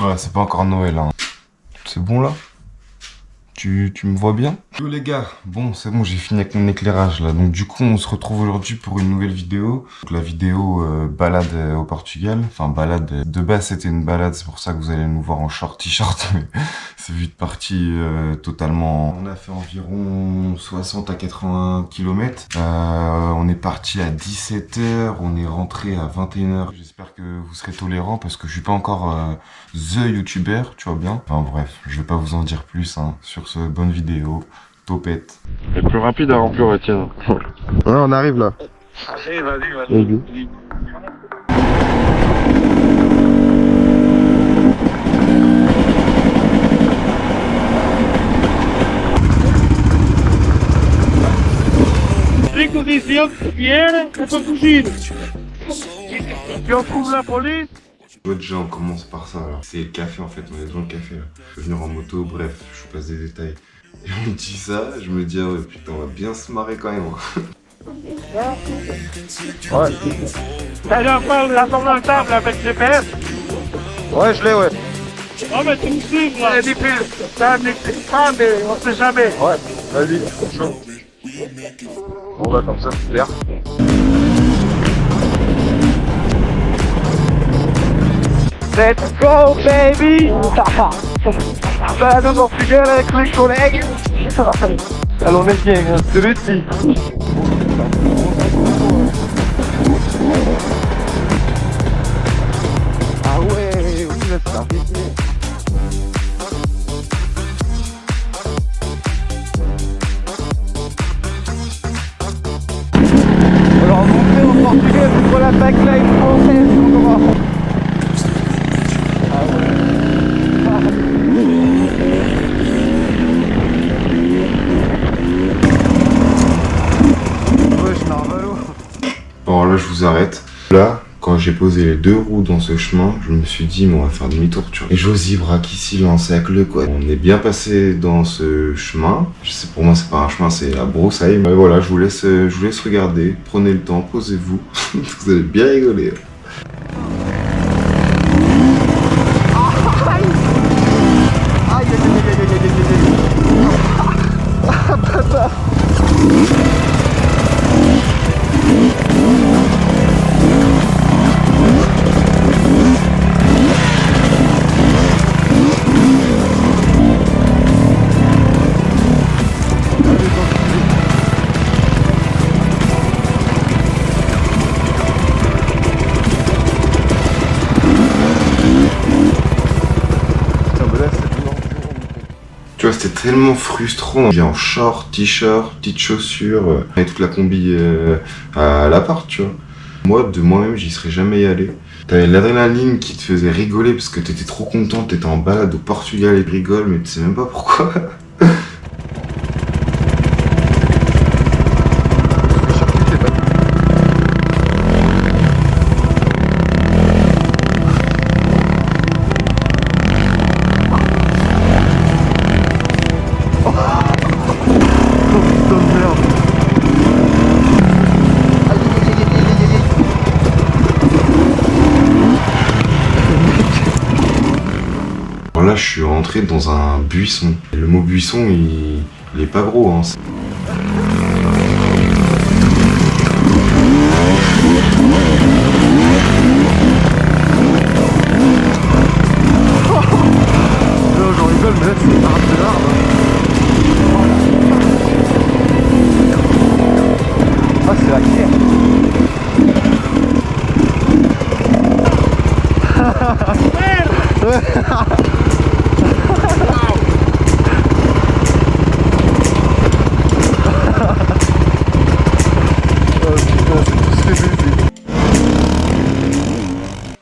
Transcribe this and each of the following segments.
Ouais, c'est pas encore Noël, hein. C'est bon là? Tu me vois bien? Yo les gars, bon c'est bon, j'ai fini avec mon éclairage là. Donc du coup on se retrouve aujourd'hui pour une nouvelle vidéo. Donc la vidéo balade au Portugal. Enfin balade, de base c'était une balade, c'est pour ça que vous allez nous voir en short t-shirt. Mais c'est vite parti totalement. On a fait environ 60 à 80 km. On est parti à 17h, on est rentré à 21h. J'espère que vous serez tolérants parce que je suis pas encore the YouTuber, tu vois bien. Enfin bref, je vais pas vous en dire plus hein, sur ce bonne vidéo. Topette. C'est plus rapide à remplir, Etienne. Ouais, on arrive là. Allez, vas-y. Conditions viennent pour fugir. Si on trouve la police. Ouais, déjà on commence par ça alors. C'est le café en fait, on est devant le café là. Je vais venir en moto, bref, je vous passe des détails. Et on me dit ça, je me dis ah ouais putain on va bien se marrer quand même. Ouais. T'as déjà fait la tombe dans le table avec GPS? Ouais je l'ai ouais. Oh mais tu me suis là. C'est difficile. Ça n'existe pas mais on sait jamais. Ouais, vas-y, chaud. On va comme ça, c'est clair. Let's go baby! Balade au Portugal avec les collègues. Alors on est bien, hein. C'est réussi. Ah ouais, oui, là ça. Alors montrer au Portugal pour la backline française, on commence. Alors là je vous arrête. Là, quand j'ai posé les deux roues dans ce chemin, je me suis dit mais on va faire demi-tour tu vois. Et Josy Braki silence avec le quoi. On est bien passé dans ce chemin. Je sais pour moi c'est pas un chemin, c'est la broussaille. Mais voilà, je vous laisse regarder. Prenez le temps, posez-vous. Vous allez bien rigoler. Tu vois, c'était tellement frustrant. J'ai en short, t-shirt, petites chaussures, et toute la combi à l'appart, tu vois. Moi, de moi-même, j'y serais jamais allé. T'avais l'adrénaline qui te faisait rigoler parce que t'étais trop content, t'étais en balade au Portugal et tu rigoles, mais tu sais même pas pourquoi. Là, je suis rentré dans un buisson. Et le mot buisson, il est pas gros, hein. J'en rigole, mais là c'est pas un peu l'arbre. Ah, c'est la guerre.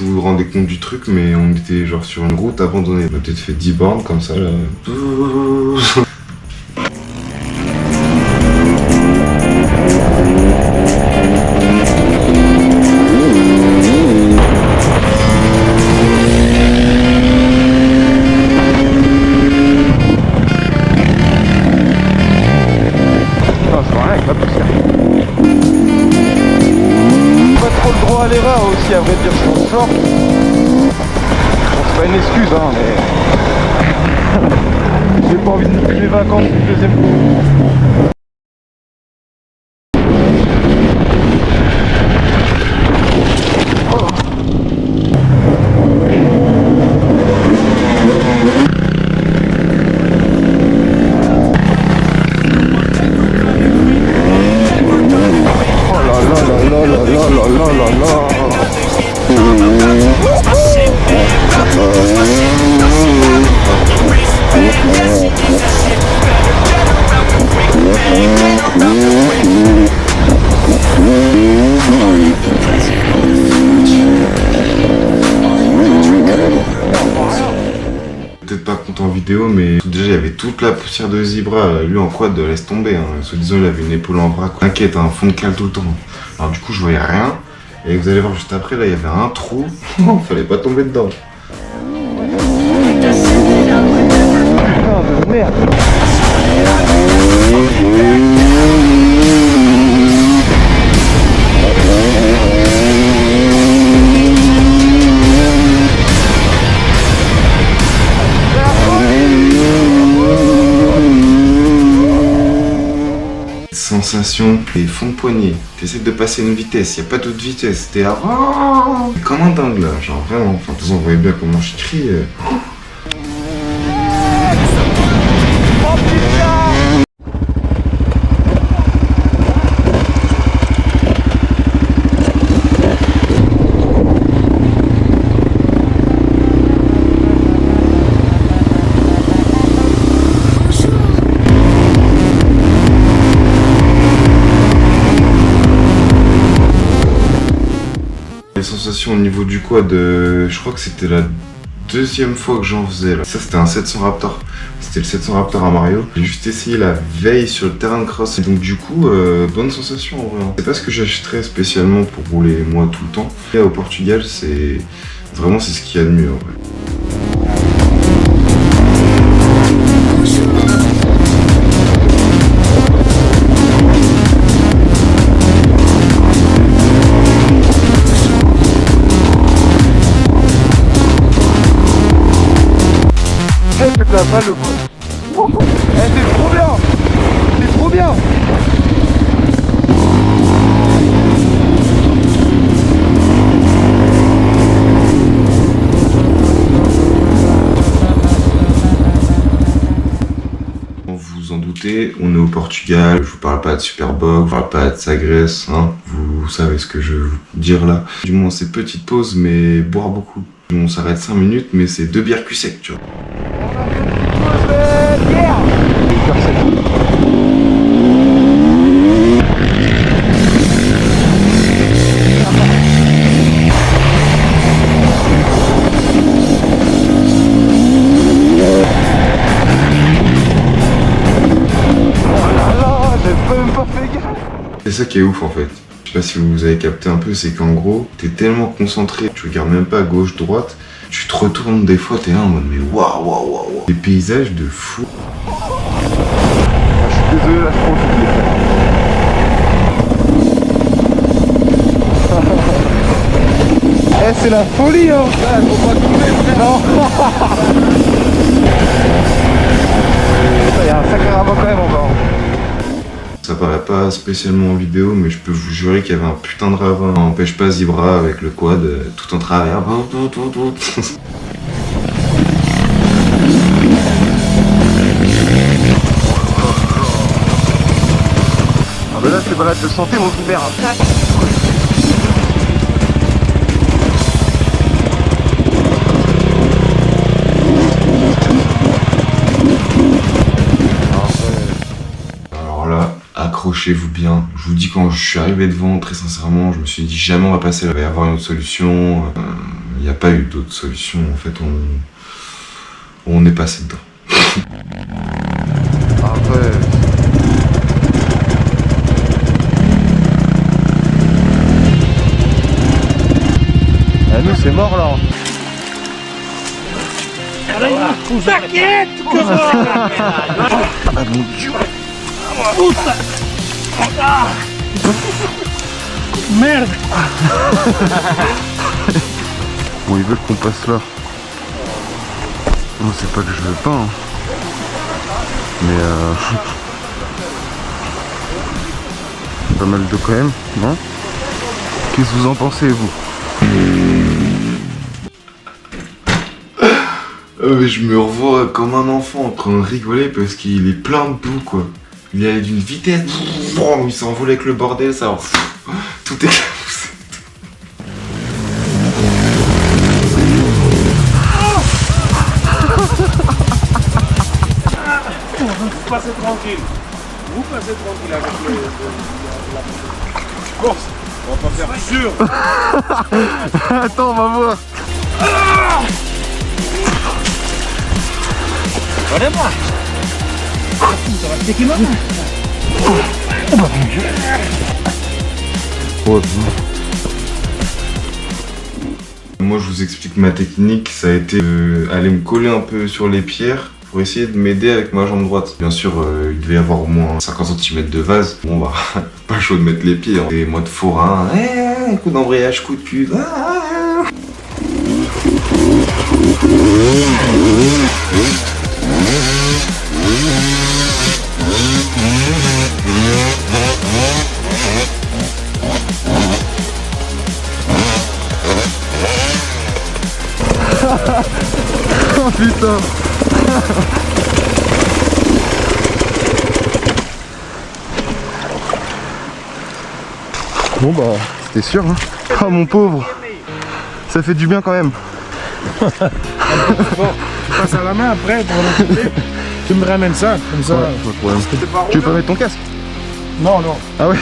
Vous vous rendez compte du truc, mais on était genre sur une route abandonnée. On a peut-être fait 10 bornes comme ça là. Pas trop le droit à l'erreur aussi, à vrai dire, je m'en sors. pas une excuse, hein, mais... J'ai pas envie de niquer mes vacances une deuxième fois. Peut-être pas content en vidéo, mais déjà il y avait toute la poussière de Zebra. Lui en quad, laisse tomber. Hein. Soi-disant il avait une épaule en vrac. T'inquiète, un fond de cale tout le temps. Alors du coup je voyais rien. Et vous allez voir juste après, là il y avait un trou. Fallait pas tomber dedans. Putain de merde. Sensation et fond de poignet. T'essaies de passer une vitesse, y a pas d'autre vitesse. T'es là, oh, comme un dingue là, genre vraiment. Enfin, de toute façon, vous voyez bien comment je crie. Les sensations au niveau du quad, je crois que c'était la deuxième fois que j'en faisais là. Ça c'était un 700 Raptor. C'était le 700 Raptor à Mario. J'ai juste essayé la veille sur le terrain de cross. Et donc du coup, bonne sensation en vrai. C'est pas ce que j'achèterais spécialement pour rouler moi tout le temps. Et au Portugal, c'est vraiment c'est ce qu'il y a de mieux en vrai. C'est la balle, quoi. C'est trop bien. C'est trop bien. Vous en doutez, on est au Portugal, je vous parle pas de Superboc, je vous parle pas de Sagres, hein. Vous savez ce que je veux vous dire là. Du moins c'est petite pause mais boire beaucoup. On s'arrête 5 minutes mais c'est 2 bières cul sec, tu vois. C'est ça qui est ouf en fait. Je sais pas si vous avez capté un peu, c'est qu'en gros, t'es tellement concentré, tu regardes même pas à gauche, droite, tu te retournes des fois, t'es là en mode mais waouh, waouh, waouh. Des paysages de fou. Je suis désolé, là, je prends le Eh, c'est la folie, hein. Ouais, faut pas tomber, non. Il y a un sacré ravin quand même en bas. Ça paraît pas spécialement en vidéo, mais je peux vous jurer qu'il y avait un putain de ravin. N'empêche pas Zebra avec le quad, tout en travers. Ah bah là c'est balade de santé mon père. Alors là, accrochez-vous bien. Je vous dis, quand je suis arrivé devant, très sincèrement, je me suis dit jamais on va passer là. Il va y avoir une autre solution. Il n'y a pas eu d'autre solution. En fait, on est passé dedans. Après... Ah, nous c'est mort là. T'inquiète. Ah mon dieu. Merde. Bon, ils veulent qu'on passe là. Non, c'est pas que je veux pas, hein. Mais pas mal d'eau quand même, non? Qu'est-ce que vous en pensez, vous? Je me revois comme un enfant en train de rigoler parce qu'il est plein de boue, quoi. Il est d'une vitesse, il s'envole avec le bordel, ça. Tout est éclaboussé. Vous passez tranquille. Vous passez tranquille avec la course. On va pas faire sûr. Attends, on va voir. Regardez-moi. Ça va piquer ma main. Moi, je vous explique ma technique. Ça a été aller me coller un peu sur les pierres pour essayer de m'aider avec ma jambe droite. Bien sûr, il devait y avoir au moins 50 cm de vase. Bon, bah, pas chaud de mettre les pieds. Hein. Et moi de forain, coup d'embrayage, coup de cul. Oh putain. Bon bah, c'était sûr, hein. Oh mon pauvre. Ça fait du bien quand même. Bon, tu passes à la main après pour l'occuper. Tu me ramènes ça, comme ça. Ouais, pas de problème. Tu veux pas mettre ton casque? Non, non. Ah ouais.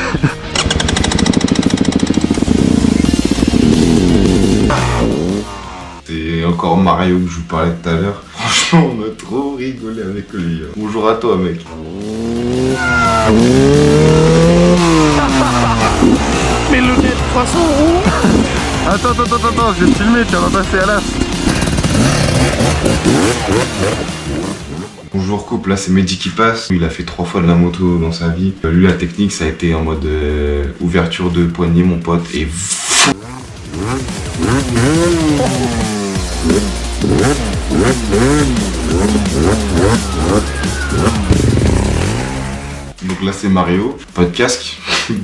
C'est encore Mario que je vous parlais tout à l'heure. Franchement, on a trop rigolé avec lui. Bonjour à toi, mec. Mais le nez de poisson. Attends, je vais te filmer, tu vas passer à l'as. Bonjour couple, là c'est Mehdi qui passe. Il a fait 3 fois de la moto dans sa vie. Lui, la technique, ça a été en mode ouverture de poignée, mon pote, et... Donc là c'est Mario, pas de casque.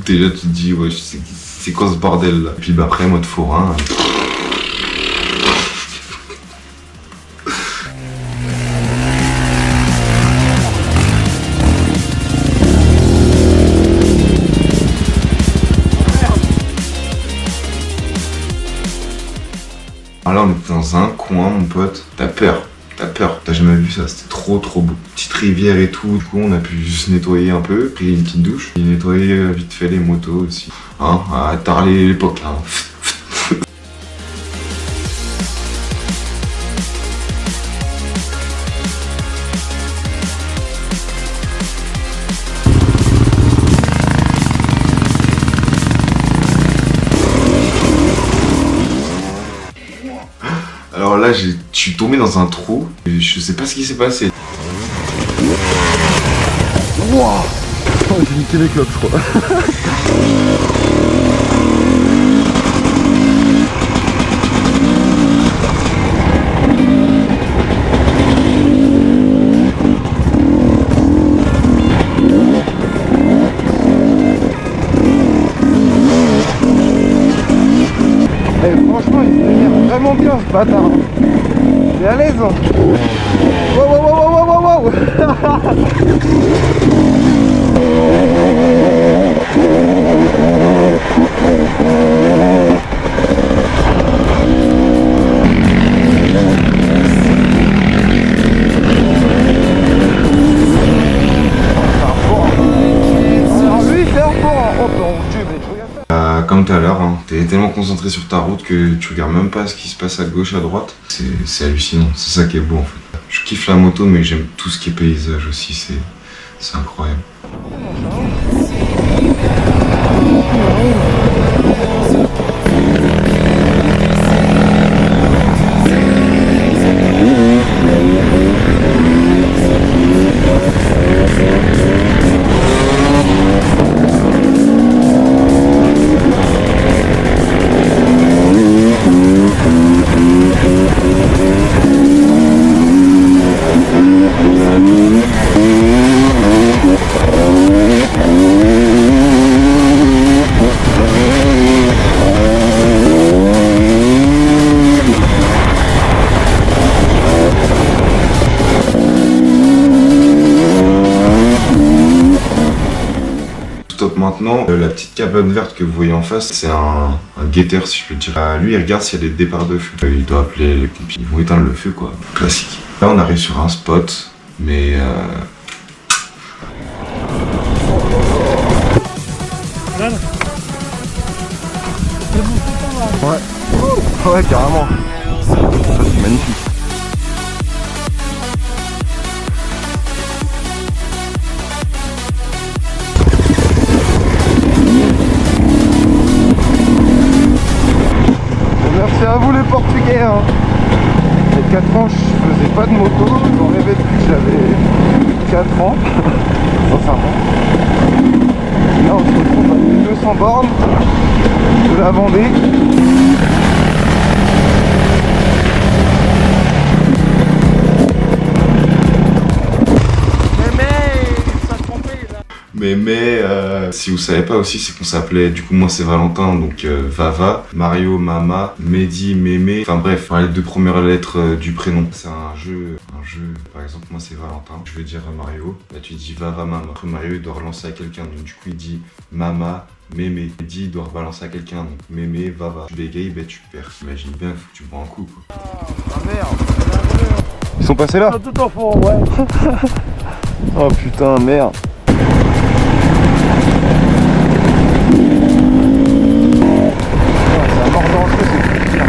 Déjà tu te dis ouais c'est quoi ce bordel là. Puis bah après mode forain. Alors là on était dans un coin mon pote, t'as peur, t'as jamais vu ça, c'était trop beau. Petite rivière et tout, du coup on a pu juste nettoyer un peu, pris une petite douche, et nettoyer vite fait les motos aussi. Hein, à tarler l'époque là. Alors là, je suis tombé dans un trou. Je sais pas ce qui s'est passé. Wow, oh, j'ai niqué les clopes, je crois. Franchement, il se démerde vraiment bien ce bâtard. Il est à l'aise. Wow. Comme tout à l'heure, hein, t'es tellement concentré sur ta route que tu regardes même pas ce qui se passe à gauche, à droite. C'est hallucinant, c'est ça qui est beau en fait. Je kiffe la moto mais j'aime tout ce qui est paysage aussi, c'est incroyable. maintenant, la petite cabane verte que vous voyez en face, c'est un guetteur, si je peux dire. Lui, il regarde s'il y a des départs de feu. Il doit appeler les pompiers. Ils vont éteindre le feu, quoi. Classique. Là, on arrive sur un spot, mais Ouais, carrément. Ça, c'est magnifique. Merci à vous les Portugais. Hein. Il y a 4 ans, je faisais pas de moto. J'en rêvais depuis que j'avais 4 ans. Sincèrement. Là, on se retrouve à 1200 bornes de la Vendée. Mais si vous savez pas aussi, c'est qu'on s'appelait, du coup moi c'est Valentin, donc Vava, Mario, Mama, Mehdi, Mémé, enfin bref, les 2 premières lettres du prénom. C'est un jeu, par exemple moi c'est Valentin, je veux dire Mario, là tu dis Vava, Mama. Après Mario il doit relancer à quelqu'un, donc du coup il dit Mama, Mémé. Mehdi il doit rebalancer à quelqu'un, donc Mémé, Vava. Tu bégayes, ben tu perds. Imagine bien, faut que tu bois un coup quoi. Ah merde. Ils sont passés là? Tout au fond, ouais. Oh putain, merde. C'est un mort dangereux, c'est putain.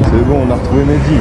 C'est bon, on a retrouvé Mehdi.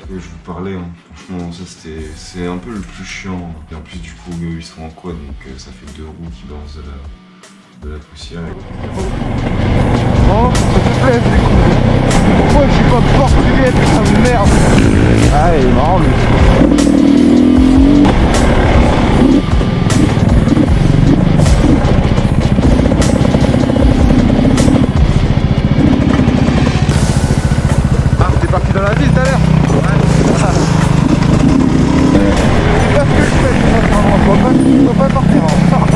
Que je vous parlais, hein. Franchement ça c'est un peu le plus chiant et en plus du coup ils sont en quad donc ça fait 2 roues qui balancent de la poussière. Oh, ça te plaît, c'est cool. Pourquoi je suis pas portugais, putain de merde. Ah, il est marrant lui. Ah, t'es parti dans la ville tout à l'heure. Je peux pas partir en retard.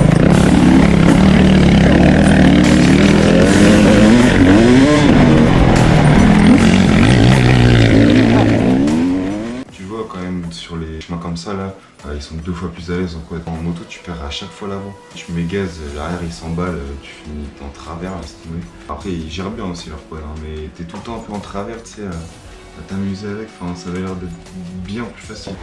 Tu vois quand même sur les chemins comme ça là, ils sont 2 fois plus à l'aise en quad. En moto tu perds à chaque fois l'avant. Tu mets gaz, l'arrière il s'emballe, tu finis en travers là, c'est tombé. Après ils gèrent bien aussi leur quad, hein, mais t'es tout le temps un peu en travers, tu sais, à t'amuser avec, enfin ça avait l'air d'être bien plus facile.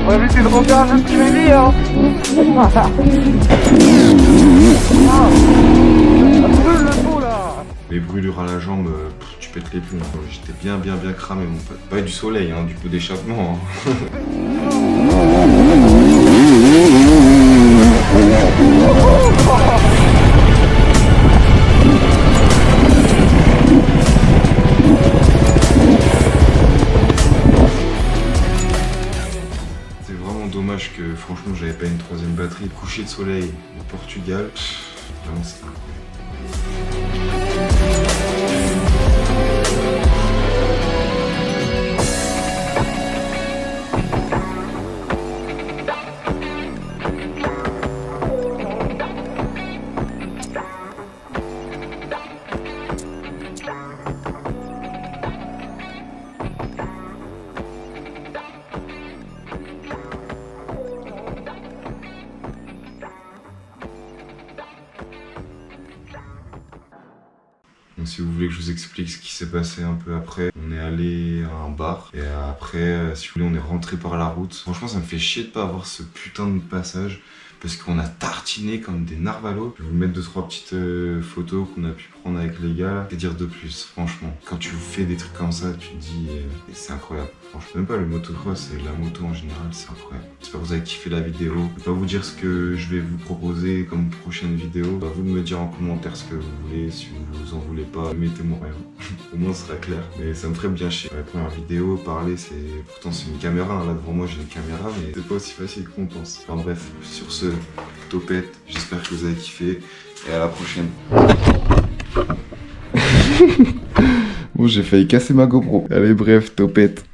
On va éviter de refaire un petit Mehdi, hein. Brûle le pot là. Les brûlures à la jambe, tu pètes les plombs. J'étais bien cramé mon pote. Pas du soleil, hein, du coup d'échappement. Hein. Dommage que franchement j'avais pas une 3e batterie. Coucher de soleil au Portugal, vraiment c'est incroyable. Donc si vous voulez que je vous explique ce qui s'est passé un peu après, on est allé à un bar et après, si vous voulez, on est rentré par la route. Franchement, ça me fait chier de pas avoir ce putain de passage parce qu'on a tartiné comme des narvalos. Je vais vous mettre 2-3 petites photos qu'on a pu prendre avec les gars. Que dire de plus, franchement. Quand tu fais des trucs comme ça, tu te dis, c'est incroyable. Franchement, même pas le motocross, c'est la moto en général, c'est incroyable. J'espère que vous avez kiffé la vidéo. Je vais pas vous dire ce que je vais vous proposer comme prochaine vidéo. À vous de me dire en commentaire ce que vous voulez. Si vous en voulez pas, mettez-moi rien. Au moins, ce sera clair. Mais ça me ferait bien chier. La première vidéo, parler, pourtant c'est une caméra. Là devant moi, j'ai une caméra, mais c'est pas aussi facile qu'on pense. Enfin bref, sur ce, topette. J'espère que vous avez kiffé. Et à la prochaine. Bon, j'ai failli casser ma GoPro. Allez, bref, topette.